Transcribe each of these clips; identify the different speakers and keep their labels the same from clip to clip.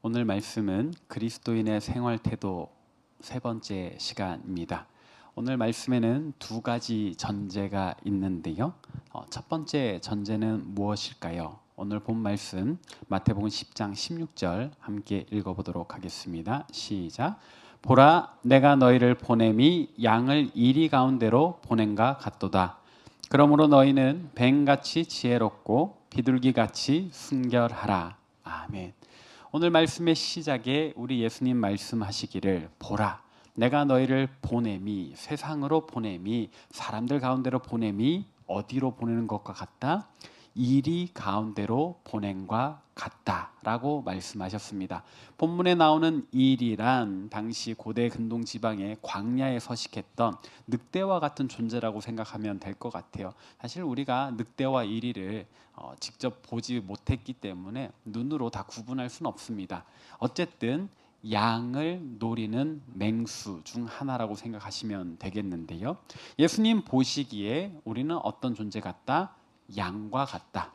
Speaker 1: 오늘 말씀은 그리스도인의 생활 태도 세 번째 시간입니다. 오늘 말씀에는 두 가지 전제가 있는데요. 첫 번째 전제는 무엇일까요? 오늘 본 말씀 마태복음 10장 16절 함께 읽어보도록 하겠습니다. 시작. 보라, 내가 너희를 보냄이 양을 이리 가운데로 보낸가 같도다. 그러므로 너희는 뱀같이 지혜롭고 비둘기같이 순결하라. 아멘. 오늘 말씀의 시작에 우리 예수님 말씀하시기를 보라, 내가 너희를 보냄이, 세상으로 보냄이, 사람들 가운데로 보냄이 어디로 보내는 것과 같다? 이리 가운데로 보냄과 같다라고 말씀하셨습니다. 본문에 나오는 일이란 당시 고대 근동 지방의 광야에 서식했던 늑대와 같은 존재라고 생각하면 될 것 같아요. 사실 우리가 늑대와 이리를 직접 보지 못했기 때문에 눈으로 다 구분할 수는 없습니다. 어쨌든 양을 노리는 맹수 중 하나라고 생각하시면 되겠는데요. 예수님 보시기에 우리는 어떤 존재 같다? 양과 같다.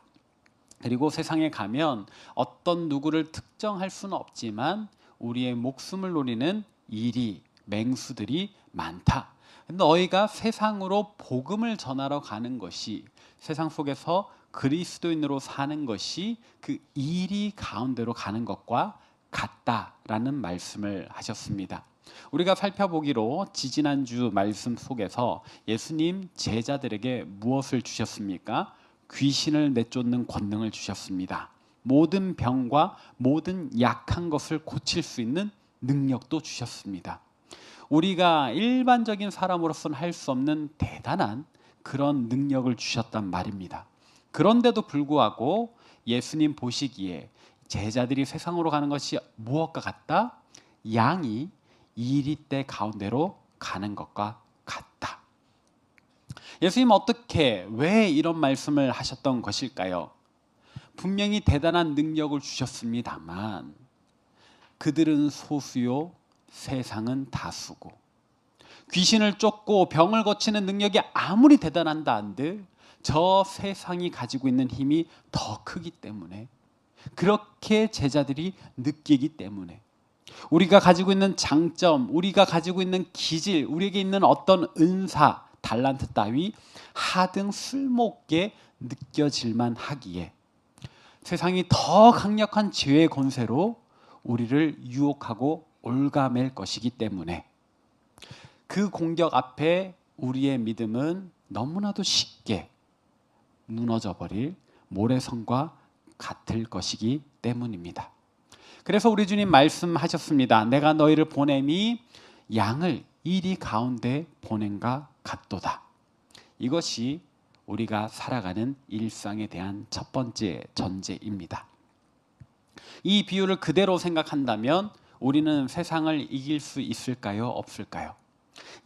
Speaker 1: 그리고 세상에 가면 어떤 누구를 특정할 수는 없지만 우리의 목숨을 노리는 이리, 맹수들이 많다. 너희가 세상으로 복음을 전하러 가는 것이, 세상 속에서 그리스도인으로 사는 것이 그 이리 가운데로 가는 것과 같다라는 말씀을 하셨습니다. 우리가 살펴보기로 지지난주 말씀 속에서 예수님 제자들에게 무엇을 주셨습니까? 귀신을 내쫓는 권능을 주셨습니다. 모든 병과 모든 약한 것을 고칠 수 있는 능력도 주셨습니다. 우리가 일반적인 사람으로서는 할 수 없는 대단한 그런 능력을 주셨단 말입니다. 그런데도 불구하고 예수님 보시기에 제자들이 세상으로 가는 것이 무엇과 같다? 양이 이리떼 가운데로 가는 것과 같다. 예수님 왜 이런 말씀을 하셨던 것일까요? 분명히 대단한 능력을 주셨습니다만 그들은 소수요, 세상은 다수고, 귀신을 쫓고 병을 고치는 능력이 아무리 대단한다 한들 저 세상이 가지고 있는 힘이 더 크기 때문에, 그렇게 제자들이 느끼기 때문에, 우리가 가지고 있는 장점, 우리가 가지고 있는 기질, 우리에게 있는 어떤 은사, 달란트 따위 하등 쓸모없게 느껴질만 하기에 세상이 더 강력한 죄의 권세로 우리를 유혹하고 올가맬 것이기 때문에 그 공격 앞에 우리의 믿음은 너무나도 쉽게 무너져 버릴 모래성과 같을 것이기 때문입니다. 그래서 우리 주님 말씀하셨습니다. 내가 너희를 보냄이 양을 이리 가운데 보낸가 같도다. 이것이 우리가 살아가는 일상에 대한 첫 번째 전제입니다. 이 비유를 그대로 생각한다면 우리는 세상을 이길 수 있을까요? 없을까요?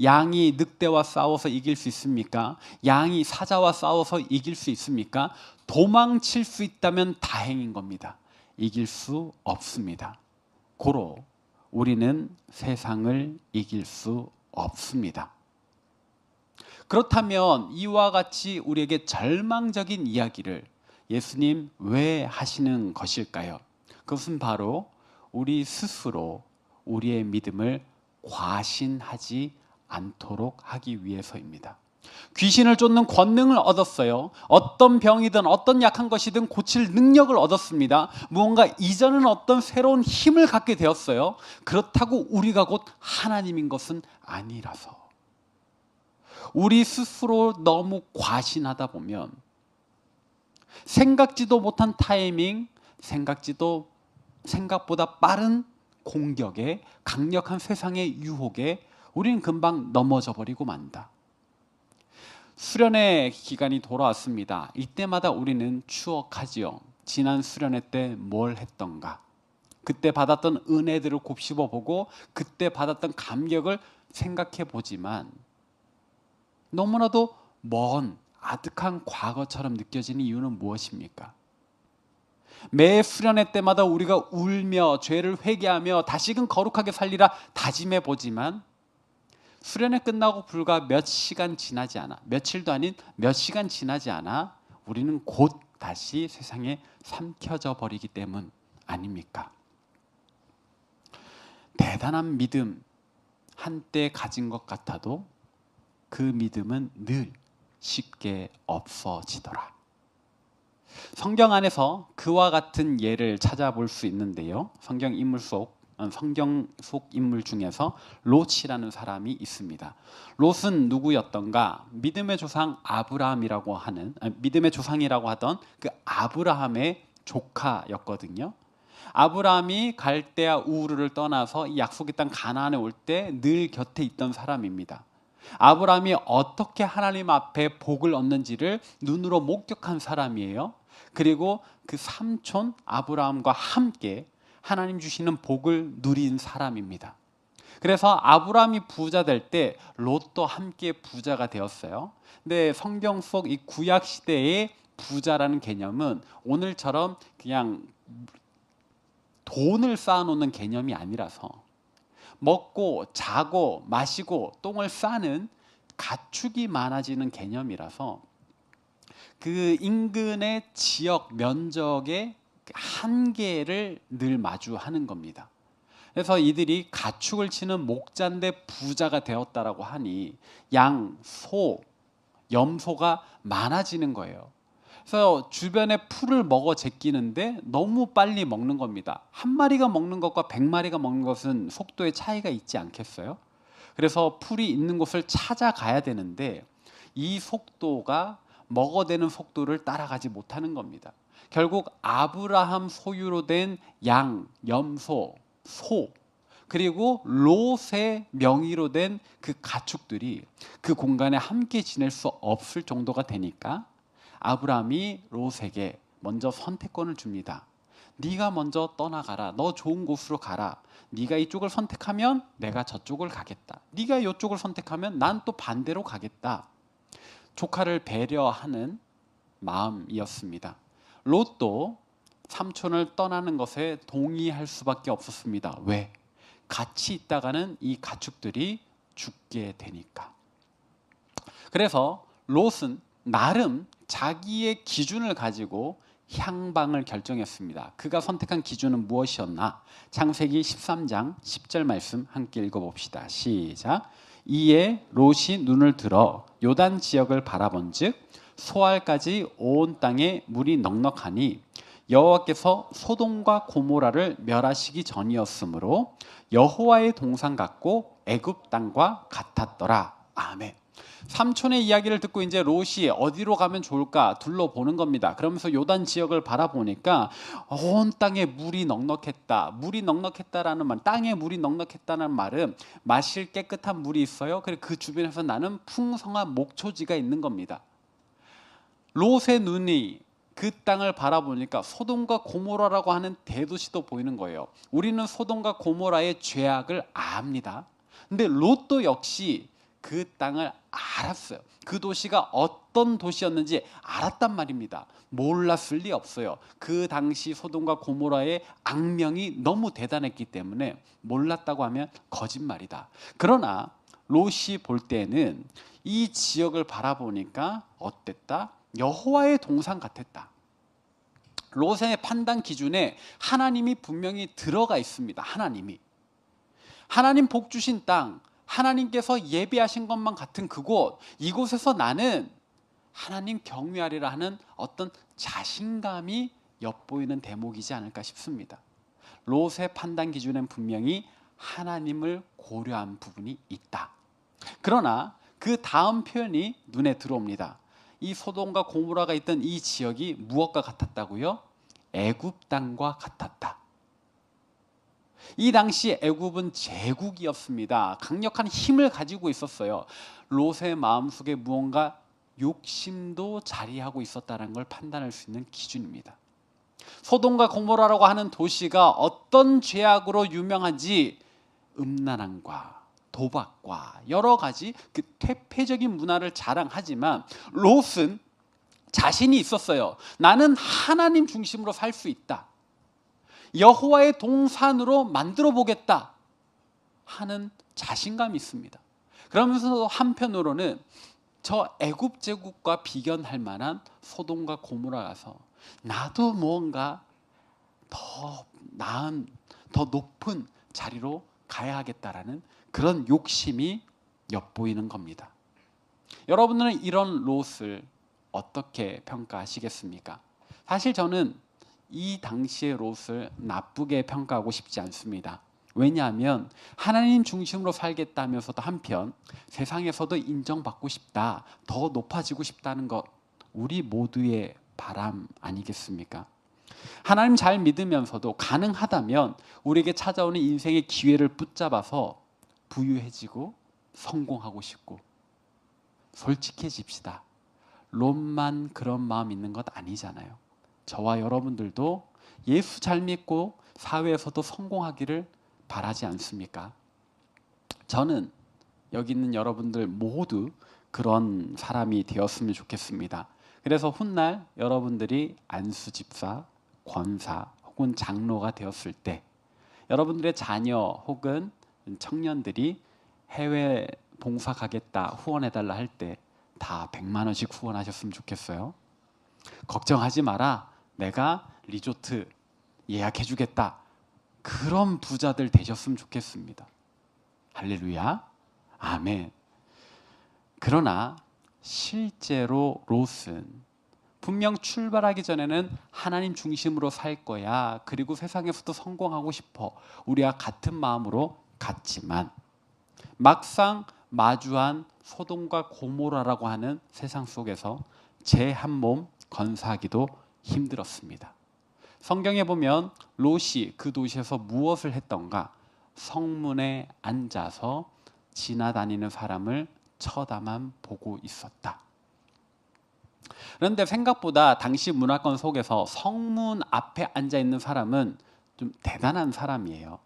Speaker 1: 양이 늑대와 싸워서 이길 수 있습니까? 양이 사자와 싸워서 이길 수 있습니까? 도망칠 수 있다면 다행인 겁니다. 이길 수 없습니다. 고로 우리는 세상을 이길 수 없습니다. 그렇다면 이와 같이 우리에게 절망적인 이야기를 예수님 왜 하시는 것일까요? 그것은 바로 우리 스스로 우리의 믿음을 과신하지 않도록 하기 위해서입니다. 귀신을 쫓는 권능을 얻었어요. 어떤 병이든 어떤 약한 것이든 고칠 능력을 얻었습니다. 무언가 이전은 어떤 새로운 힘을 갖게 되었어요. 그렇다고 우리가 곧 하나님인 것은 아니라서 우리 스스로 너무 과신하다 보면 생각지도 못한 타이밍, 생각보다 빠른 공격에, 강력한 세상의 유혹에 우리는 금방 넘어져 버리고 만다. 수련회 기간이 돌아왔습니다. 이때마다 우리는 추억하지요. 지난 수련회 때 뭘 했던가, 그때 받았던 은혜들을 곱씹어 보고 그때 받았던 감격을 생각해 보지만 너무나도 먼 아득한 과거처럼 느껴지는 이유는 무엇입니까? 매 수련회 때마다 우리가 울며 죄를 회개하며 다시금 거룩하게 살리라 다짐해 보지만 수련회 끝나고 불과 몇 시간 지나지 않아, 며칠도 아닌 몇 시간 지나지 않아 우리는 곧 다시 세상에 삼켜져 버리기 때문 아닙니까? 대단한 믿음 한때 가진 것 같아도 그 믿음은 늘 쉽게 없어지더라. 성경 안에서 그와 같은 예를 찾아볼 수 있는데요. 성경 속 인물 중에서 롯이라는 사람이 있습니다. 롯은 누구였던가? 믿음의 조상이라고 하던 그 아브라함의 조카였거든요. 아브라함이 갈대아 우르를 떠나서 이 약속의 땅 가나안에 올 때 늘 곁에 있던 사람입니다. 아브라함이 어떻게 하나님 앞에 복을 얻는지를 눈으로 목격한 사람이에요. 그리고 그 삼촌 아브라함과 함께 하나님 주시는 복을 누린 사람입니다. 그래서 아브라함이 부자 될 때 롯도 함께 부자가 되었어요. 근데 성경 속 이 구약 시대의 부자라는 개념은 오늘처럼 그냥 돈을 쌓아놓는 개념이 아니라서 먹고 자고 마시고 똥을 싸는 가축이 많아지는 개념이라서 그 인근의 지역 면적의 한계를 늘 마주하는 겁니다. 그래서 이들이 가축을 치는 목자인데 부자가 되었다라고 하니 양, 소, 염소가 많아지는 거예요. 그래서 주변에 풀을 먹어 제끼는데 너무 빨리 먹는 겁니다. 한 마리가 먹는 것과 100마리가 먹는 것은 속도의 차이가 있지 않겠어요? 그래서 풀이 있는 곳을 찾아가야 되는데 이 속도가 먹어대는 속도를 따라가지 못하는 겁니다. 결국 아브라함 소유로 된 양, 염소, 소, 그리고 롯의 명의로 된 그 가축들이 그 공간에 함께 지낼 수 없을 정도가 되니까 아브라함이 롯에게 먼저 선택권을 줍니다. 네가 먼저 떠나가라. 너 좋은 곳으로 가라. 네가 이쪽을 선택하면 내가 저쪽을 가겠다. 네가 이쪽을 선택하면 난 또 반대로 가겠다. 조카를 배려하는 마음이었습니다. 롯도 삼촌을 떠나는 것에 동의할 수밖에 없었습니다. 왜? 같이 있다가는 이 가축들이 죽게 되니까. 그래서 롯은 나름 자기의 기준을 가지고 향방을 결정했습니다. 그가 선택한 기준은 무엇이었나? 창세기 13장 10절 말씀 함께 읽어봅시다. 시작. 이에 롯이 눈을 들어 요단 지역을 바라본즉 소알까지 온 땅에 물이 넉넉하니 여호와께서 소돔과 고모라를 멸하시기 전이었으므로 여호와의 동산 같고 애굽 땅과 같았더라. 아멘. 삼촌의 이야기를 듣고 이제 롯이 어디로 가면 좋을까 둘러보는 겁니다. 그러면서 요단 지역을 바라보니까 온 땅에 물이 넉넉했다. 물이 넉넉했다라는 말, 땅에 물이 넉넉했다는 말은 마실 깨끗한 물이 있어요. 그리고 그 주변에서 나는 풍성한 목초지가 있는 겁니다. 롯의 눈이 그 땅을 바라보니까 소돔과 고모라라고 하는 대도시도 보이는 거예요. 우리는 소돔과 고모라의 죄악을 압니다. 근데 롯도 역시 그 땅을 알았어요. 그 도시가 어떤 도시였는지 알았단 말입니다. 몰랐을 리 없어요. 그 당시 소돔과 고모라의 악명이 너무 대단했기 때문에 몰랐다고 하면 거짓말이다. 그러나 롯이 볼 때는 이 지역을 바라보니까 어땠다? 여호와의 동산 같았다. 롯의 판단 기준에 하나님이 분명히 들어가 있습니다. 하나님 복 주신 땅, 하나님께서 예비하신 것만 같은 그곳, 이곳에서 나는 하나님 경외하리라 하는 어떤 자신감이 엿보이는 대목이지 않을까 싶습니다. 롯의 판단 기준엔 분명히 하나님을 고려한 부분이 있다. 그러나 그 다음 표현이 눈에 들어옵니다. 이 소돔과 고모라가 있던 이 지역이 무엇과 같았다고요? 애굽 땅과 같았다. 이 당시 애굽은 제국이었습니다. 강력한 힘을 가지고 있었어요. 롯의 마음속에 무언가 욕심도 자리하고 있었다는 걸 판단할 수 있는 기준입니다. 소돔과 고모라라고 하는 도시가 어떤 죄악으로 유명한지 음란함과 도박과 여러 가지 그 퇴폐적인 문화를 자랑하지만 롯은 자신이 있었어요. 나는 하나님 중심으로 살 수 있다. 여호와의 동산으로 만들어 보겠다 하는 자신감이 있습니다. 그러면서 한편으로는 저 애굽 제국과 비견할 만한 소돔과 고모라라서 나도 무언가 더 나은, 더 높은 자리로 가야 하겠다라는 그런 욕심이 엿보이는 겁니다. 여러분들은 이런 롯을 어떻게 평가하시겠습니까? 사실 저는 이 당시의 롯을 나쁘게 평가하고 싶지 않습니다. 왜냐하면 하나님 중심으로 살겠다면서도 한편 세상에서도 인정받고 싶다, 더 높아지고 싶다는 것, 우리 모두의 바람 아니겠습니까? 하나님 잘 믿으면서도 가능하다면 우리에게 찾아오는 인생의 기회를 붙잡아서 부유해지고 성공하고 싶고, 솔직해집시다. 롯만 그런 마음 있는 것 아니잖아요. 저와 여러분들도 예수 잘 믿고 사회에서도 성공하기를 바라지 않습니까? 저는 여기 있는 여러분들 모두 그런 사람이 되었으면 좋겠습니다. 그래서 훗날 여러분들이 안수 집사, 권사 혹은 장로가 되었을 때 여러분들의 자녀 혹은 청년들이 해외 봉사 가겠다, 후원해달라 할 때 다 100만 원씩 후원하셨으면 좋겠어요. 걱정하지 마라, 내가 리조트 예약해주겠다, 그런 부자들 되셨으면 좋겠습니다. 할렐루야, 아멘. 그러나 실제로 롯은 분명 출발하기 전에는 하나님 중심으로 살 거야, 그리고 세상에서도 성공하고 싶어, 우리와 같은 마음으로 갔지만 막상 마주한 소돔과 고모라라고 하는 세상 속에서 제 한 몸 건사하기도 힘들었습니다. 성경에 보면 롯이 그 도시에서 무엇을 했던가? 성문에 앉아서 지나다니는 사람을 쳐다만 보고 있었다. 그런데 생각보다 당시 문화권 속에서 성문 앞에 앉아 있는 사람은 좀 대단한 사람이에요.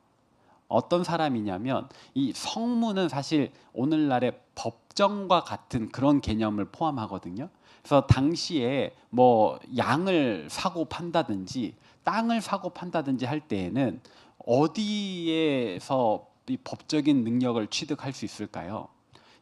Speaker 1: 어떤 사람이냐면 이 성문은 사실 오늘날의 법정과 같은 그런 개념을 포함하거든요. 그래서 당시에 뭐 양을 사고 판다든지 땅을 사고 판다든지 할 때에는 어디에서 이 법적인 능력을 취득할 수 있을까요?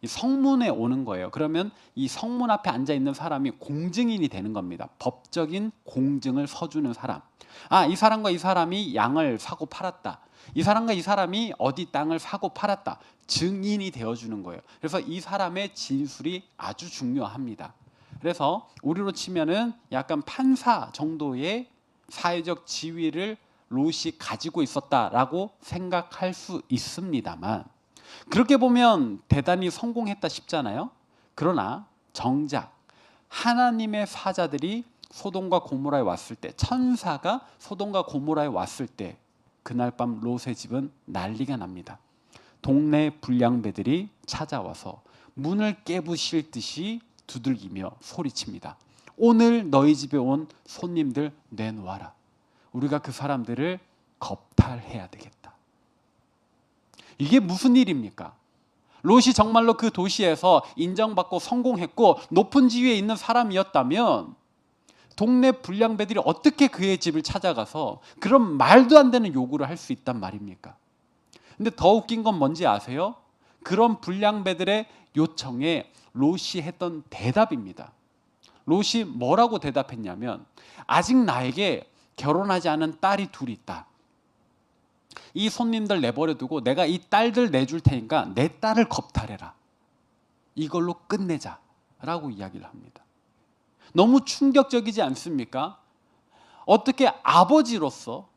Speaker 1: 이 성문에 오는 거예요. 그러면 이 성문 앞에 앉아 있는 사람이 공증인이 되는 겁니다. 법적인 공증을 서주는 사람. 아, 이 사람과 이 사람이 양을 사고 팔았다, 이 사람과 이 사람이 어디 땅을 사고 팔았다, 증인이 되어주는 거예요. 그래서 이 사람의 진술이 아주 중요합니다. 그래서 우리로 치면은 약간 판사 정도의 사회적 지위를 롯이 가지고 있었다라고 생각할 수 있습니다만, 그렇게 보면 대단히 성공했다 싶잖아요. 그러나 정작 하나님의 사자들이 소돔과 고모라에 왔을 때, 천사가 소돔과 고모라에 왔을 때 그날 밤 롯의 집은 난리가 납니다. 동네 불량배들이 찾아와서 문을 깨부실 듯이 두들기며 소리칩니다. 오늘 너희 집에 온 손님들 내놓아라. 우리가 그 사람들을 겁탈해야 되겠다. 이게 무슨 일입니까? 롯이 정말로 그 도시에서 인정받고 성공했고 높은 지위에 있는 사람이었다면 동네 불량배들이 어떻게 그의 집을 찾아가서 그런 말도 안 되는 요구를 할 수 있단 말입니까? 근데 더 웃긴 건 뭔지 아세요? 그런 불량배들의 요청에 롯이 했던 대답입니다. 롯이 뭐라고 대답했냐면, 아직 나에게 결혼하지 않은 딸이 둘 있다. 이 손님들 내버려두고 내가 이 딸들 내줄 테니까 내 딸을 겁탈해라. 이걸로 끝내자 라고 이야기를 합니다. 너무 충격적이지 않습니까? 어떻게 아버지로서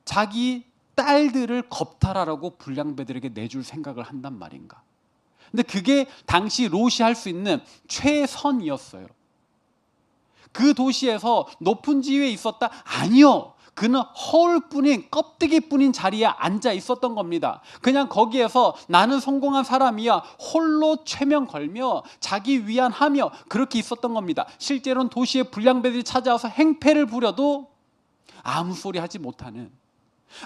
Speaker 1: 자기 딸들을 겁탈하라고 불량배들에게 내줄 생각을 한단 말인가? 근데 그게 당시 롯이 할 수 있는 최선이었어요. 그 도시에서 높은 지위에 있었다? 아니요. 그는 허울뿐인, 껍데기뿐인 자리에 앉아 있었던 겁니다. 그냥 거기에서 나는 성공한 사람이야 홀로 최면 걸며 자기 위안하며 그렇게 있었던 겁니다. 실제로는 도시의 불량배들이 찾아와서 행패를 부려도 아무 소리 하지 못하는,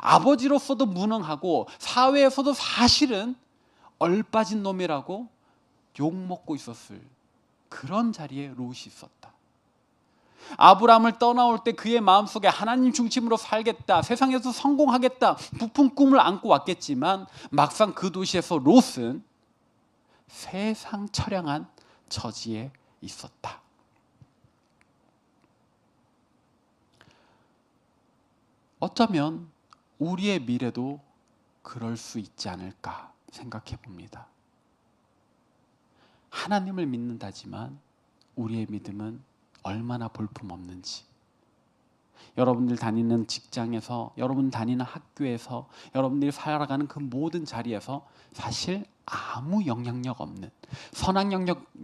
Speaker 1: 아버지로서도 무능하고 사회에서도 사실은 얼빠진 놈이라고 욕먹고 있었을 그런 자리에 롯이 있었다. 아브라함을 떠나올 때 그의 마음속에 하나님 중심으로 살겠다, 세상에서 성공하겠다, 부푼 꿈을 안고 왔겠지만 막상 그 도시에서 롯은 세상 처량한 처지에 있었다. 어쩌면 우리의 미래도 그럴 수 있지 않을까 생각해 봅니다. 하나님을 믿는다지만 우리의 믿음은 얼마나 볼품없는지, 여러분들 다니는 직장에서, 여러분 다니는 학교에서, 여러분들이 살아가는 그 모든 자리에서 사실 아무 영향력 없는, 선한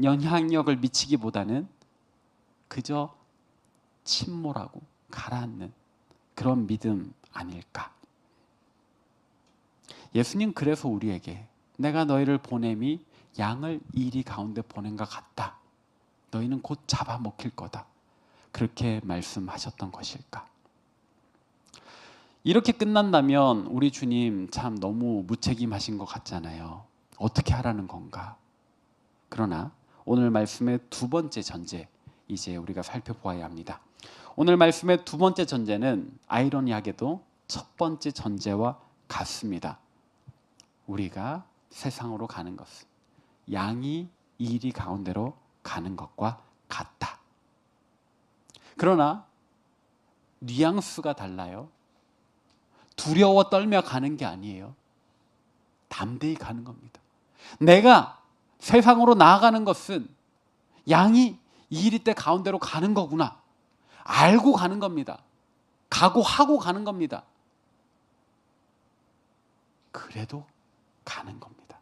Speaker 1: 영향력을 미치기보다는 그저 침몰하고 가라앉는 그런 믿음 아닐까. 예수님 그래서 우리에게 내가 너희를 보냄이 양을 이리 가운데 보낸 것 같다. 너희는 곧 잡아먹힐 거다. 그렇게 말씀하셨던 것일까? 이렇게 끝난다면 우리 주님 참 너무 무책임하신 것 같잖아요. 어떻게 하라는 건가? 그러나 오늘 말씀의 두 번째 전제, 이제 우리가 살펴보아야 합니다. 오늘 말씀의 두 번째 전제는 아이러니하게도 첫 번째 전제와 같습니다. 우리가 세상으로 가는 것은 양이 이리 가운데로 가는 것과 같다. 그러나 뉘앙스가 달라요. 두려워 떨며 가는 게 아니에요. 담대히 가는 겁니다. 내가 세상으로 나아가는 것은 양이 이리 때 가운데로 가는 거구나. 알고 가는 겁니다. 각오하고 가는 겁니다. 그래도 가는 겁니다.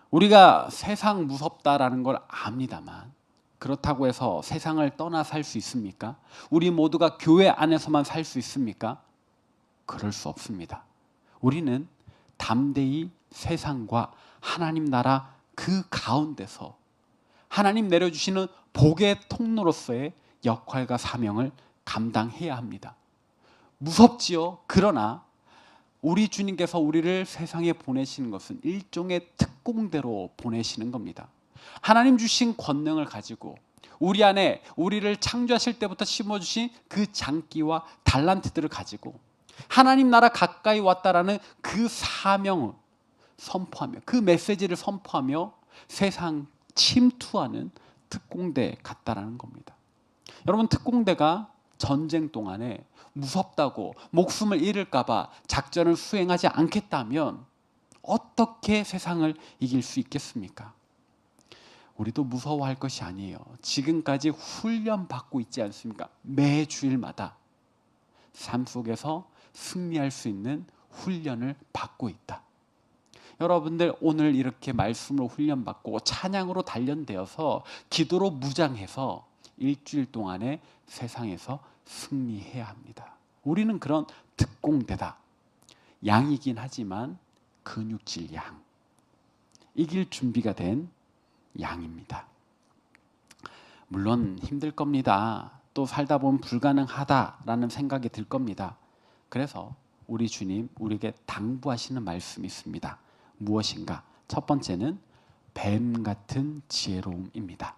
Speaker 1: 우리가 세상 무섭다라는 걸 압니다만, 그렇다고 해서 세상을 떠나 살 수 있습니까? 우리 모두가 교회 안에서만 살 수 있습니까? 그럴 수 없습니다. 우리는 담대히 세상과 하나님 나라 그 가운데서 하나님 내려주시는 복의 통로로서의 역할과 사명을 감당해야 합니다. 무섭지요. 그러나 우리 주님께서 우리를 세상에 보내시는 것은 일종의 특공대로 보내시는 겁니다. 하나님 주신 권능을 가지고 우리 안에 우리를 창조하실 때부터 심어주신 그 장기와 달란트들을 가지고 하나님 나라 가까이 왔다라는 그 사명을 선포하며, 그 메시지를 선포하며 세상 침투하는 특공대 같다라는 겁니다. 여러분, 특공대가 전쟁 동안에 무섭다고 목숨을 잃을까 봐 작전을 수행하지 않겠다면 어떻게 세상을 이길 수 있겠습니까? 우리도 무서워할 것이 아니에요. 지금까지 훈련받고 있지 않습니까? 매 주일마다 삶 속에서 승리할 수 있는 훈련을 받고 있다. 여러분들 오늘 이렇게 말씀으로 훈련받고 찬양으로 단련되어서 기도로 무장해서 일주일 동안에 세상에서 승리해야 합니다. 우리는 그런 특공대다. 양이긴 하지만 근육질 양, 이길 준비가 된 양입니다. 물론 힘들 겁니다. 또 살다 보면 불가능하다라는 생각이 들 겁니다. 그래서 우리 주님 우리에게 당부하시는 말씀이 있습니다. 무엇인가? 첫 번째는 뱀 같은 지혜로움입니다.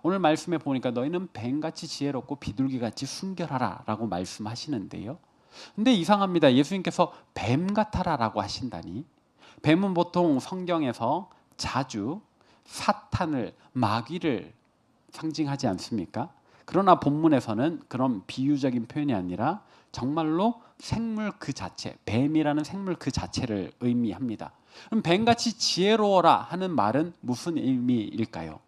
Speaker 1: 오늘 말씀에 보니까 너희는 뱀같이 지혜롭고 비둘기같이 순결하라 라고 말씀하시는데요. 근데 이상합니다. 예수님께서 뱀 같아라 라고 하신다니. 뱀은 보통 성경에서 자주 사탄을, 마귀를 상징하지 않습니까? 그러나 본문에서는 그런 비유적인 표현이 아니라 정말로 생물 그 자체, 뱀이라는 생물 그 자체를 의미합니다. 그럼 뱀같이 지혜로워라 하는 말은 무슨 의미일까요?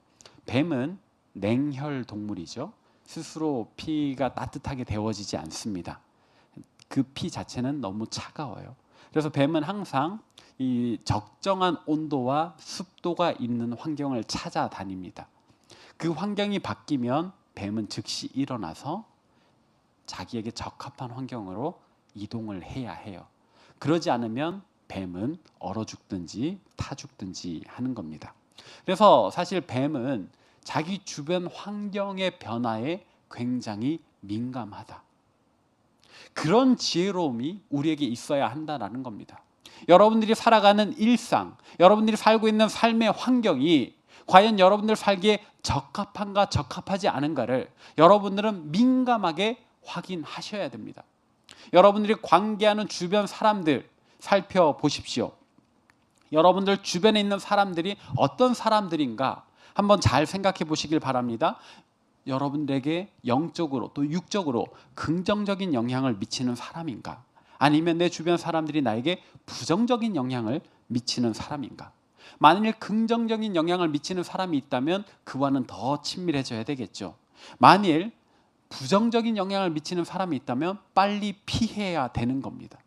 Speaker 1: 뱀은 냉혈 동물이죠. 스스로 피가 따뜻하게 데워지지 않습니다. 그 피 자체는 너무 차가워요. 그래서 뱀은 항상 이 적정한 온도와 습도가 있는 환경을 찾아다닙니다. 그 환경이 바뀌면 뱀은 즉시 일어나서 자기에게 적합한 환경으로 이동을 해야 해요. 그러지 않으면 뱀은 얼어 죽든지 타 죽든지 하는 겁니다. 그래서 사실 뱀은 자기 주변 환경의 변화에 굉장히 민감하다. 그런 지혜로움이 우리에게 있어야 한다는 겁니다. 여러분들이 살아가는 일상, 여러분들이 살고 있는 삶의 환경이 과연 여러분들 살기에 적합한가 적합하지 않은가를 여러분들은 민감하게 확인하셔야 됩니다. 여러분들이 관계하는 주변 사람들 살펴보십시오. 여러분들 주변에 있는 사람들이 어떤 사람들인가 한번 잘 생각해 보시길 바랍니다. 여러분들에게 영적으로 또 육적으로 긍정적인 영향을 미치는 사람인가? 아니면 내 주변 사람들이 나에게 부정적인 영향을 미치는 사람인가? 만일 긍정적인 영향을 미치는 사람이 있다면 그와는 더 친밀해져야 되겠죠. 만일 부정적인 영향을 미치는 사람이 있다면 빨리 피해야 되는 겁니다.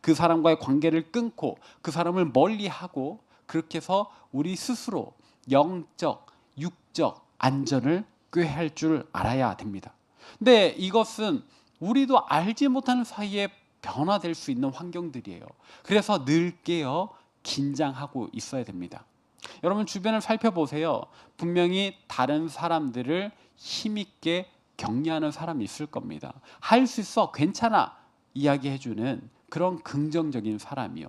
Speaker 1: 그 사람과의 관계를 끊고 그 사람을 멀리하고 그렇게 해서 우리 스스로 영적, 육적 안전을 꾀할 줄 알아야 됩니다. 근데 이것은 우리도 알지 못하는 사이에 변화될 수 있는 환경들이에요. 그래서 늘 깨어 긴장하고 있어야 됩니다. 여러분 주변을 살펴보세요. 분명히 다른 사람들을 힘있게 격려하는 사람이 있을 겁니다. 할 수 있어, 괜찮아 이야기해주는 그런 긍정적인 사람이요.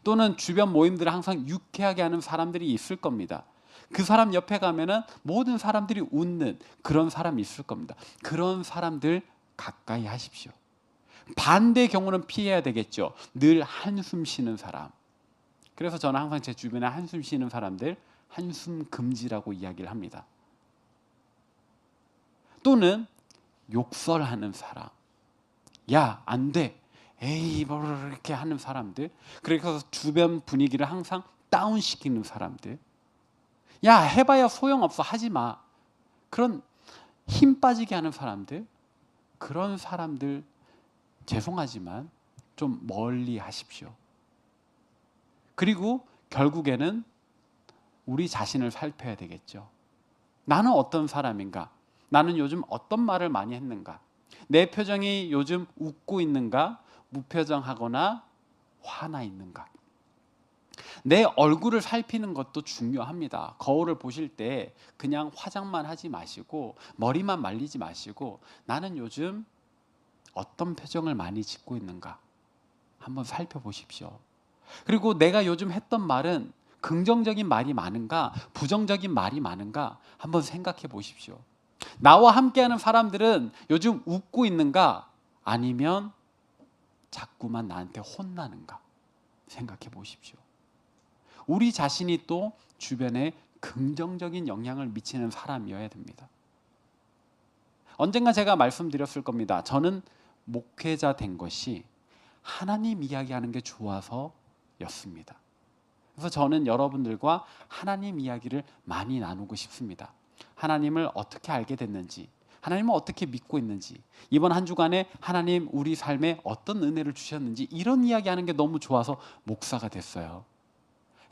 Speaker 1: 또는 주변 모임들을 항상 유쾌하게 하는 사람들이 있을 겁니다. 그 사람 옆에 가면은 모든 사람들이 웃는 그런 사람이 있을 겁니다. 그런 사람들 가까이 하십시오. 반대의 경우는 피해야 되겠죠. 늘 한숨 쉬는 사람. 그래서 저는 항상 제 주변에 한숨 쉬는 사람들 한숨 금지라고 이야기를 합니다. 또는 욕설하는 사람. 야, 안 돼. 에이, 뭐 이렇게 하는 사람들. 그래서 주변 분위기를 항상 다운시키는 사람들. 야, 해봐야 소용없어. 하지 마. 그런 힘 빠지게 하는 사람들. 그런 사람들 죄송하지만 좀 멀리 하십시오. 그리고 결국에는 우리 자신을 살펴야 되겠죠. 나는 어떤 사람인가? 나는 요즘 어떤 말을 많이 했는가? 내 표정이 요즘 웃고 있는가? 무표정하거나 화나 있는가? 내 얼굴을 살피는 것도 중요합니다. 거울을 보실 때 그냥 화장만 하지 마시고 머리만 말리지 마시고 나는 요즘 어떤 표정을 많이 짓고 있는가? 한번 살펴보십시오. 그리고 내가 요즘 했던 말은 긍정적인 말이 많은가 부정적인 말이 많은가 한번 생각해 보십시오. 나와 함께하는 사람들은 요즘 웃고 있는가 아니면 자꾸만 나한테 혼나는가 생각해 보십시오. 우리 자신이 또 주변에 긍정적인 영향을 미치는 사람이어야 됩니다. 언젠가 제가 말씀드렸을 겁니다. 저는 목회자 된 것이 하나님 이야기하는 게 좋아서였습니다. 그래서 저는 여러분들과 하나님 이야기를 많이 나누고 싶습니다. 하나님을 어떻게 알게 됐는지, 하나님을 어떻게 믿고 있는지, 이번 한 주간에 하나님 우리 삶에 어떤 은혜를 주셨는지 이런 이야기하는 게 너무 좋아서 목사가 됐어요.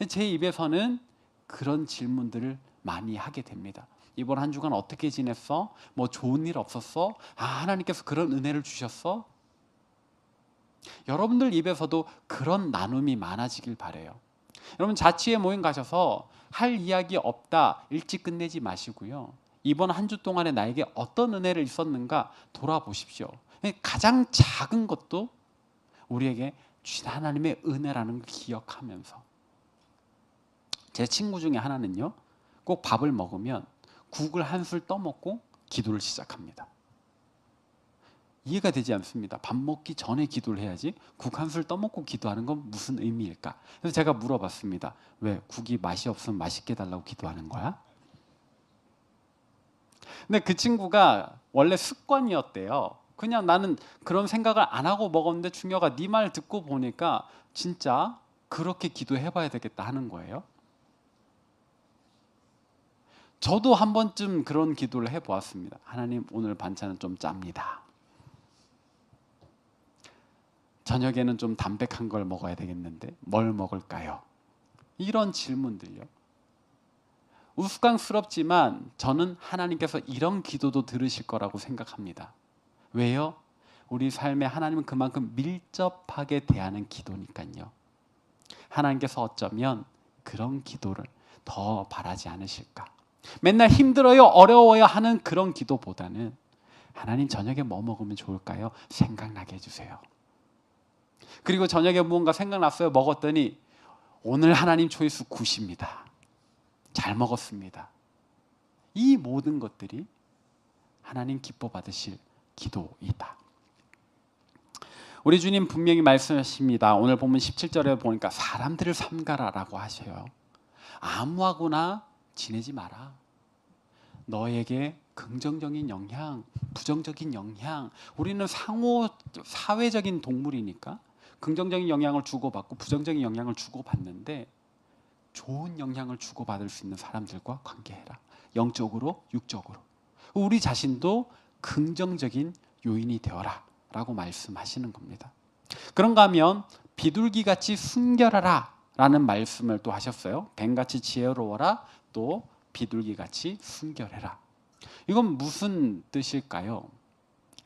Speaker 1: 제 입에서는 그런 질문들을 많이 하게 됩니다. 이번 한 주간 어떻게 지냈어? 뭐 좋은 일 없었어? 아, 하나님께서 그런 은혜를 주셨어? 여러분들 입에서도 그런 나눔이 많아지길 바래요. 여러분 자취회 모임 가셔서 할 이야기 없다 일찍 끝내지 마시고요. 이번 한 주 동안에 나에게 어떤 은혜를 있었는가 돌아보십시오. 가장 작은 것도 우리에게 주신 하나님의 은혜라는 걸 기억하면서 제 친구 중에 하나는요. 꼭 밥을 먹으면 국을 한술 떠먹고 기도를 시작합니다. 이해가 되지 않습니다. 밥 먹기 전에 기도를 해야지 국 한술 떠먹고 기도하는 건 무슨 의미일까? 그래서 제가 물어봤습니다. 왜? 국이 맛이 없으면 맛있게 달라고 기도하는 거야? 근데 그 친구가 원래 습관이었대요. 그냥 나는 그런 생각을 안 하고 먹었는데 중요가 네 말 듣고 보니까 진짜 그렇게 기도해봐야 되겠다 하는 거예요. 저도 한 번쯤 그런 기도를 해보았습니다. 하나님 오늘 반찬은 좀 짭니다. 저녁에는 좀 담백한 걸 먹어야 되겠는데 뭘 먹을까요? 이런 질문들요. 우스꽝스럽지만 저는 하나님께서 이런 기도도 들으실 거라고 생각합니다. 왜요? 우리 삶에 하나님은 그만큼 밀접하게 대하는 기도니까요. 하나님께서 어쩌면 그런 기도를 더 바라지 않으실까? 맨날 힘들어요, 어려워요 하는 그런 기도보다는 하나님 저녁에 뭐 먹으면 좋을까요? 생각나게 해주세요. 그리고 저녁에 무언가 생각났어요. 먹었더니 오늘 하나님 초이스 굿입니다. 잘 먹었습니다. 이 모든 것들이 하나님 기뻐 받으실 기도이다. 우리 주님 분명히 말씀하십니다. 오늘 보면 17절에 보니까 사람들을 삼가라라고 하셔요. 아무하고나 지내지 마라. 너에게 긍정적인 영향, 부정적인 영향, 우리는 상호 사회적인 동물이니까 긍정적인 영향을 주고받고 부정적인 영향을 주고받는데 좋은 영향을 주고받을 수 있는 사람들과 관계해라. 영적으로, 육적으로. 우리 자신도 긍정적인 요인이 되어라 라고 말씀하시는 겁니다. 그런가 하면 비둘기같이 순결하라 라는 말씀을 또 하셨어요. 뱀같이 지혜로워라, 또 비둘기같이 순결해라. 이건 무슨 뜻일까요?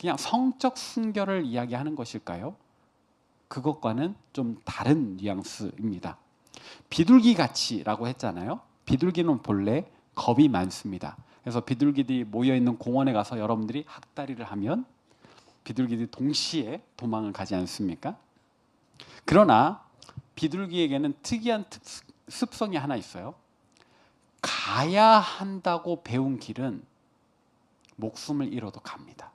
Speaker 1: 그냥 성적 순결을 이야기하는 것일까요? 그것과는 좀 다른 뉘앙스입니다. 비둘기같이라고 했잖아요. 비둘기는 본래 겁이 많습니다. 그래서 비둘기들이 모여있는 공원에 가서 여러분들이 학다리를 하면 비둘기들이 동시에 도망을 가지 않습니까? 그러나 비둘기에게는 특이한 습성이 하나 있어요. 가야 한다고 배운 길은 목숨을 잃어도 갑니다.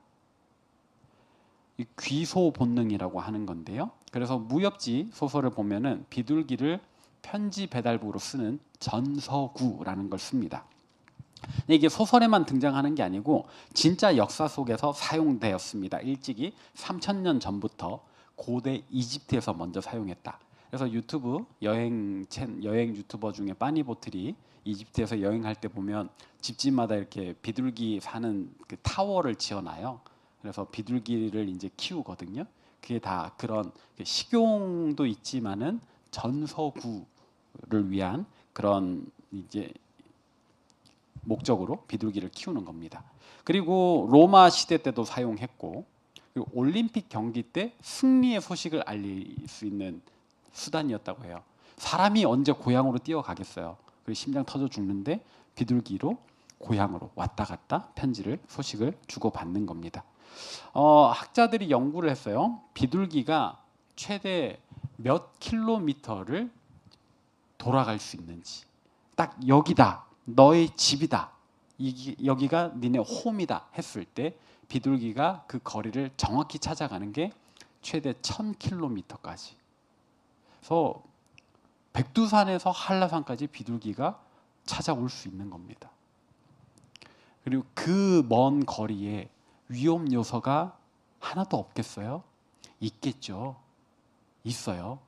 Speaker 1: 이 귀소 본능이라고 하는 건데요. 그래서 무협지 소설을 보면은 비둘기를 편지 배달부로 쓰는 전서구라는 걸 씁니다. 이게 소설에만 등장하는 게 아니고 진짜 역사 속에서 사용되었습니다. 일찍이 3000년 전부터 고대 이집트에서 먼저 사용했다. 그래서 유튜브 여행 유튜버 중에 빠니보틀이 이집트에서 여행할 때 보면 집집마다 이렇게 비둘기 사는 그 타워를 지어놔요. 그래서 비둘기를 이제 키우거든요. 그게 다 그런 식용도 있지만은 전서구를 위한 그런 이제 목적으로 비둘기를 키우는 겁니다. 그리고 로마 시대 때도 사용했고, 그리고 올림픽 경기 때 승리의 소식을 알릴 수 있는 수단이었다고 해요. 사람이 언제 고향으로 뛰어가겠어요. 그리고 심장 터져 죽는데 비둘기로 고향으로 왔다 갔다 편지를 소식을 주고받는 겁니다. 학자들이 연구를 했어요. 비둘기가 최대 몇 킬로미터를 돌아갈 수 있는지. 딱 여기다, 너의 집이다, 여기가 니네 홈이다 했을 때 비둘기가 그 거리를 정확히 찾아가는 게 최대 1000km까지. 그래서 백두산에서 한라산까지 비둘기가 찾아올 수 있는 겁니다. 그리고 그 먼 거리에 위험 요소가 하나도 없겠어요? 있겠죠. 있어요.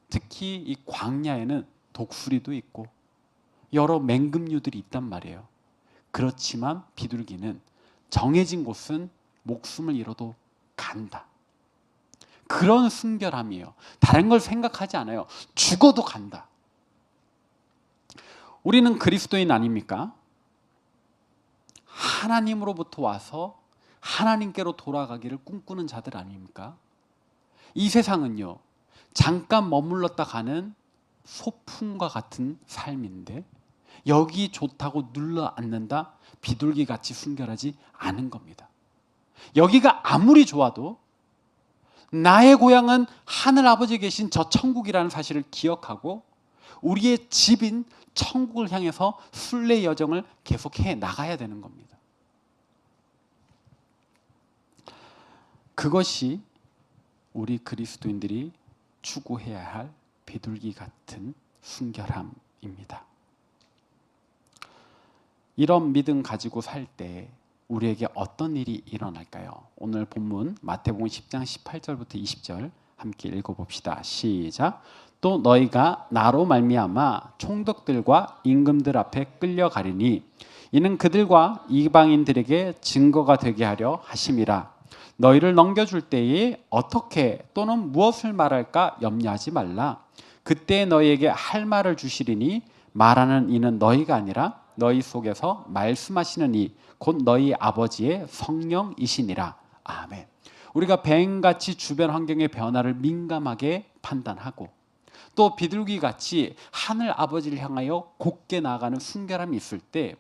Speaker 1: 특히 이 광야에는 독수리도 있고 여러 맹금류들이 있단 말이에요. 그렇지만 비둘기는 정해진 곳은 목숨을 잃어도 간다. 그런 순결함이에요. 다른 걸 생각하지 않아요. 죽어도 간다. 우리는 그리스도인 아닙니까? 하나님으로부터 와서 하나님께로 돌아가기를 꿈꾸는 자들 아닙니까? 이 세상은요, 잠깐 머물렀다 가는 소풍과 같은 삶인데 여기 좋다고 눌러 앉는다? 비둘기같이 순결하지 않은 겁니다. 여기가 아무리 좋아도 나의 고향은 하늘 아버지 계신 저 천국이라는 사실을 기억하고 우리의 집인 천국을 향해서 순례 여정을 계속해 나가야 되는 겁니다. 그것이 우리 그리스도인들이 추구해야 할 비둘기 같은 순결함입니다. 이런 믿음 가지고 살 때 우리에게 어떤 일이 일어날까요? 오늘 본문 마태복음 10장 18절부터 20절 함께 읽어봅시다. 시작. 또 너희가 나로 말미암아 총독들과 임금들 앞에 끌려가리니 이는 그들과 이방인들에게 증거가 되게 하려 하심이라. 너희를 넘겨줄 때에 어떻게 또는 무엇을 말할까 염려하지 말라. 그때 너희에게 할 말을 주시리니 말하는 이는 너희가 아니라 너희 속에서 말씀하시는 이 곧 너희 아버지의 성령이시니라. 아멘. 우리가 뱀같이 주변 환경의 변화를 민감하게 판단하고 또 비둘기같이 하늘 아버지를 향하여 곧게 나아가는 순결함이 있을 때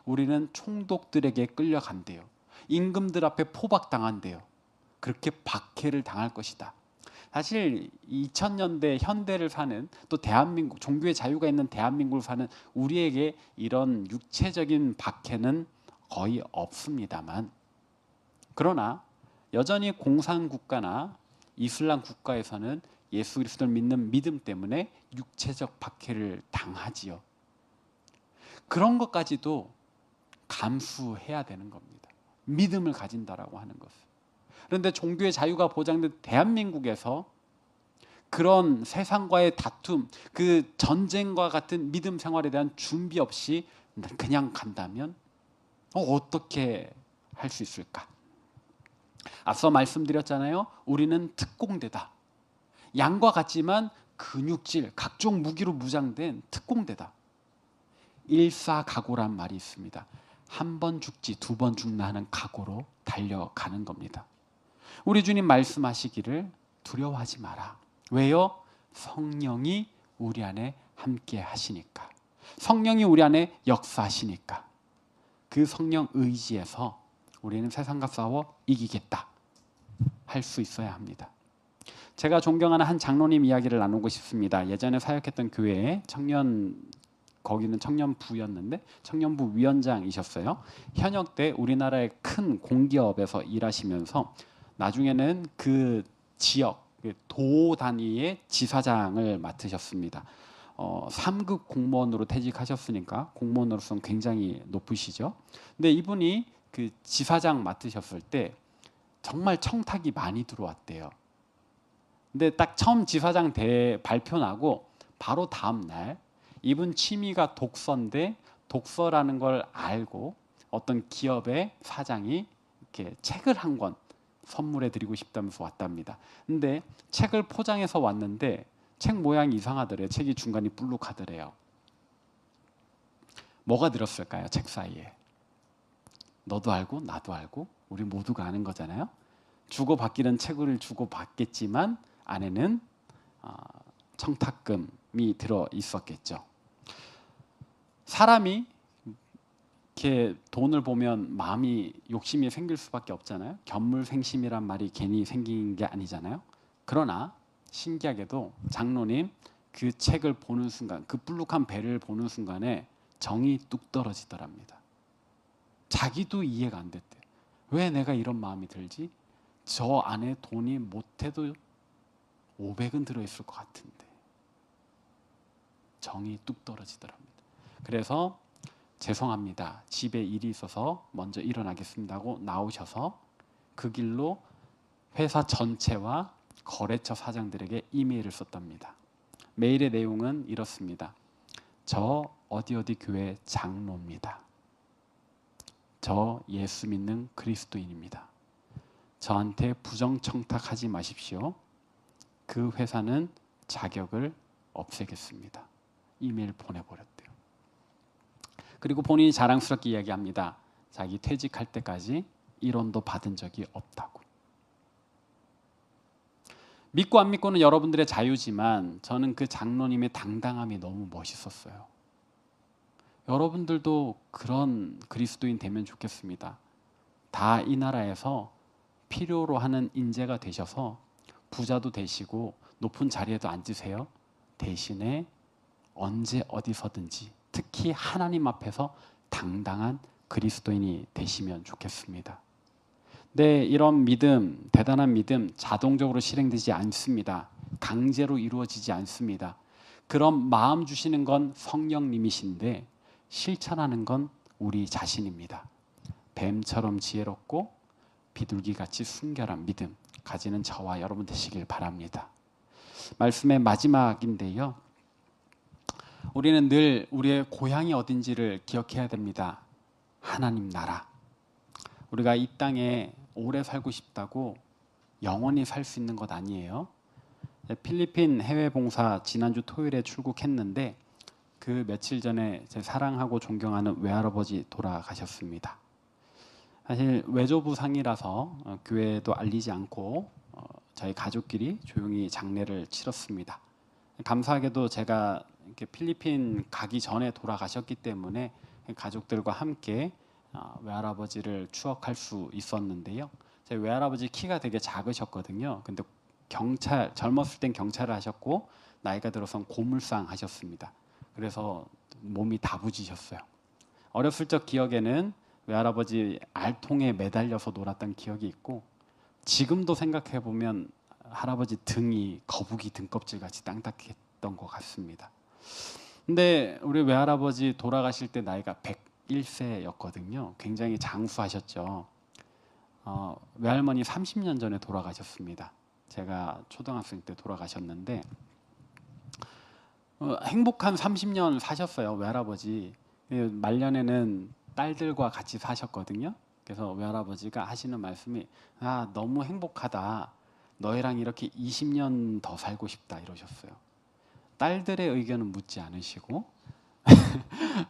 Speaker 1: 우리는 총독들에게 끌려간대요. 임금들 앞에 포박당한대요. 그렇게 박해를 당할 것이다. 사실 2000년대 현대를 사는 또 대한민국 종교의 자유가 있는 대한민국을 사는 우리에게 이런 육체적인 박해는 거의 없습니다만 그러나 여전히 공산국가나 이슬람 국가에서는 예수 그리스도를 믿는 믿음 때문에 육체적 박해를 당하지요. 그런 것까지도 감수해야 되는 겁니다. 믿음을 가진다라고 하는 것은. 그런데 종교의 자유가 보장된 대한민국에서 그런 세상과의 다툼, 그 전쟁과 같은 믿음 생활에 대한 준비 없이 그냥 간다면 어떻게 할 수 있을까? 앞서 말씀드렸잖아요. 우리는 특공대다. 양과 같지만 근육질, 각종 무기로 무장된 특공대다. 일사각오란 말이 있습니다. 한 번 죽지 두 번 죽나 하는 각오로 달려가는 겁니다. 우리 주님 말씀하시기를 두려워하지 마라. 왜요? 성령이 우리 안에 함께 하시니까. 성령이 우리 안에 역사하시니까. 그 성령 의지에서 우리는 세상과 싸워 이기겠다 할 수 있어야 합니다. 제가 존경하는 한 장로님 이야기를 나누고 싶습니다. 예전에 사역했던 교회에 거기는 청년부였는데 청년부 위원장이셨어요. 현역 때 우리나라의 큰 공기업에서 일하시면서 나중에는 그 지역 도 단위의 지사장을 맡으셨습니다. 3급 공무원으로 퇴직하셨으니까 공무원으로서는 굉장히 높으시죠. 근데 이분이 그 지사장 맡으셨을 때 정말 청탁이 많이 들어왔대요. 근데 딱 처음 지사장 발표 나고 바로 다음 날 이분 취미가 독서인데 독서라는 걸 알고 어떤 기업의 사장이 이렇게 책을 한 권 선물해 드리고 싶다면서 왔답니다. 근데 책을 포장해서 왔는데 책 모양이 이상하더래요. 책이 중간이 불룩하더래요. 뭐가 들었을까요? 책 사이에. 너도 알고 나도 알고 우리 모두가 아는 거잖아요. 주고받기는 책을 주고받겠지만 안에는 청탁금이 들어 있었겠죠. 사람이 이렇게 돈을 보면 마음이 욕심이 생길 수밖에 없잖아요. 견물생심이란 말이 괜히 생긴 게 아니잖아요. 그러나 신기하게도 장로님 그 책을 보는 순간, 그 불룩한 배를 보는 순간에 정이 뚝 떨어지더랍니다. 자기도 이해가 안 됐대. 왜 내가 이런 마음이 들지? 저 안에 돈이 못해도 500은 들어있을 것 같은데. 정이 뚝 떨어지더랍니다. 그래서 죄송합니다. 집에 일이 있어서 먼저 일어나겠습니다 하고 나오셔서 그 길로 회사 전체와 거래처 사장들에게 이메일을 썼답니다. 메일의 내용은 이렇습니다. 저 어디 교회 장로입니다. 저 예수 믿는 그리스도인입니다. 저한테 부정청탁하지 마십시오. 그 회사는 자격을 없애겠습니다. 이메일 보내버렸대요. 그리고 본인이 자랑스럽게 이야기합니다. 자기 퇴직할 때까지 1원도 받은 적이 없다고. 믿고 안 믿고는 여러분들의 자유지만 저는 그 장로님의 당당함이 너무 멋있었어요. 여러분들도 그런 그리스도인 되면 좋겠습니다. 다 이 나라에서 필요로 하는 인재가 되셔서 부자도 되시고 높은 자리에도 앉으세요. 대신에 언제 어디서든지 특히 하나님 앞에서 당당한 그리스도인이 되시면 좋겠습니다. 네, 이런 믿음, 대단한 믿음 자동적으로 실행되지 않습니다. 강제로 이루어지지 않습니다. 그런 마음 주시는 건 성령님이신데 실천하는 건 우리 자신입니다. 뱀처럼 지혜롭고 비둘기같이 순결한 믿음 가지는 저와 여러분 되시길 바랍니다. 말씀의 마지막인데요. 우리는 늘 우리의 고향이 어딘지를 기억해야 됩니다. 하나님 나라. 우리가 이 땅에 오래 살고 싶다고 영원히 살 수 있는 것 아니에요. 필리핀 해외 봉사 지난주 토요일에 출국했는데 그 며칠 전에 제 사랑하고 존경하는 외할아버지 돌아가셨습니다. 사실 외조부상이라서 교회도 알리지 않고 저희 가족끼리 조용히 장례를 치렀습니다. 감사하게도 제가 이렇게 필리핀 가기 전에 돌아가셨기 때문에 가족들과 함께 외할아버지를 추억할 수 있었는데요. 제 외할아버지 키가 되게 작으셨거든요. 근데 젊었을 땐 경찰을 하셨고 나이가 들어선 고물상 하셨습니다. 그래서 몸이 다부지셨어요. 어렸을 적 기억에는 외할아버지 알통에 매달려서 놀았던 기억이 있고 지금도 생각해 보면 할아버지 등이 거북이 등껍질 같이 딱딱했던 것 같습니다. 근데 우리 외할아버지 돌아가실 때 나이가 101세였거든요. 굉장히 장수하셨죠. 외할머니 30년 전에 돌아가셨습니다. 제가 초등학생 때 돌아가셨는데 행복한 30년 사셨어요. 외할아버지. 말년에는 딸들과 같이 사셨거든요. 그래서 외할아버지가 하시는 말씀이 너무 행복하다. 너희랑 이렇게 20년 더 살고 싶다 이러셨어요. 딸들의 의견은 묻지 않으시고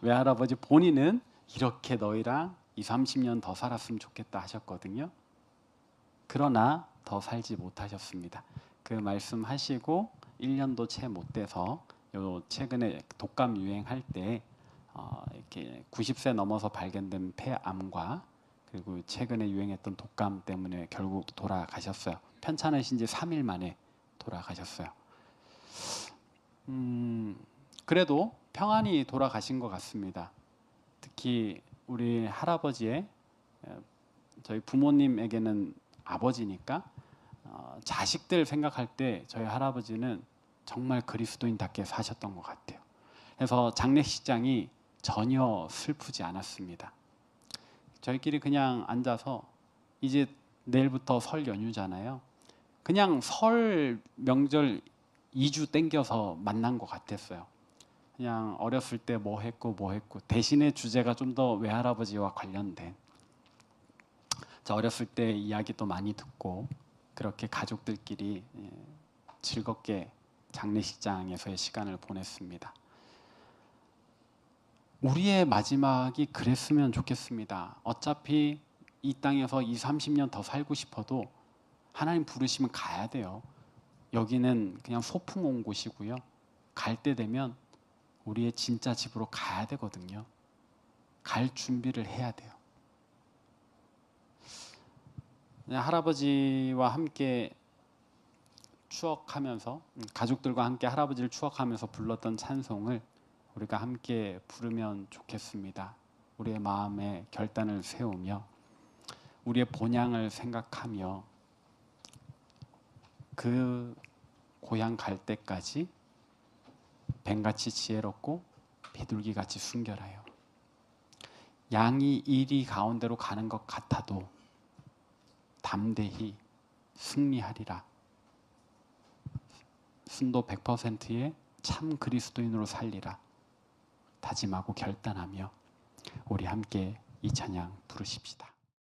Speaker 1: 외할아버지 본인은 이렇게 너희랑 20, 30년 더 살았으면 좋겠다 하셨거든요. 그러나 더 살지 못하셨습니다. 그 말씀하시고 1년도 채 못 돼서 요 최근에 독감 유행할 때 이렇게 90세 넘어서 발견된 폐암과 그리고 최근에 유행했던 독감 때문에 결국 돌아가셨어요. 편찮으신 지 3일 만에 돌아가셨어요. 그래도 평안히 돌아가신 것 같습니다. 특히 우리 할아버지의 저희 부모님에게는 아버지니까 자식들 생각할 때 저희 할아버지는 정말 그리스도인답게 사셨던 것 같아요. 그래서 장례식장이 전혀 슬프지 않았습니다. 저희끼리 그냥 앉아서 이제 내일부터 설 연휴잖아요. 그냥 설 명절 2주 땡겨서 만난 것 같았어요. 그냥 어렸을 때 뭐 했고 대신에 주제가 좀 더 외할아버지와 관련된 저 어렸을 때 이야기도 많이 듣고 그렇게 가족들끼리 즐겁게 장례식장에서의 시간을 보냈습니다. 우리의 마지막이 그랬으면 좋겠습니다. 어차피 이 땅에서 20, 30년 더 살고 싶어도 하나님 부르시면 가야 돼요. 여기는 그냥 소풍 온 곳이고요. 갈 때 되면 우리의 진짜 집으로 가야 되거든요. 갈 준비를 해야 돼요. 할아버지와 함께 추억하면서 가족들과 함께 할아버지를 추억하면서 불렀던 찬송을 우리가 함께 부르면 좋겠습니다. 우리의 마음에 결단을 세우며 우리의 본향을 생각하며 그 고향 갈 때까지 뱀같이 지혜롭고 비둘기같이 순결하여 양이 이리 가운데로 가는 것 같아도 담대히 승리하리라. 순도 100%의 참 그리스도인으로 살리라. 다짐하고 결단하며 우리 함께 이 찬양 부르십시다.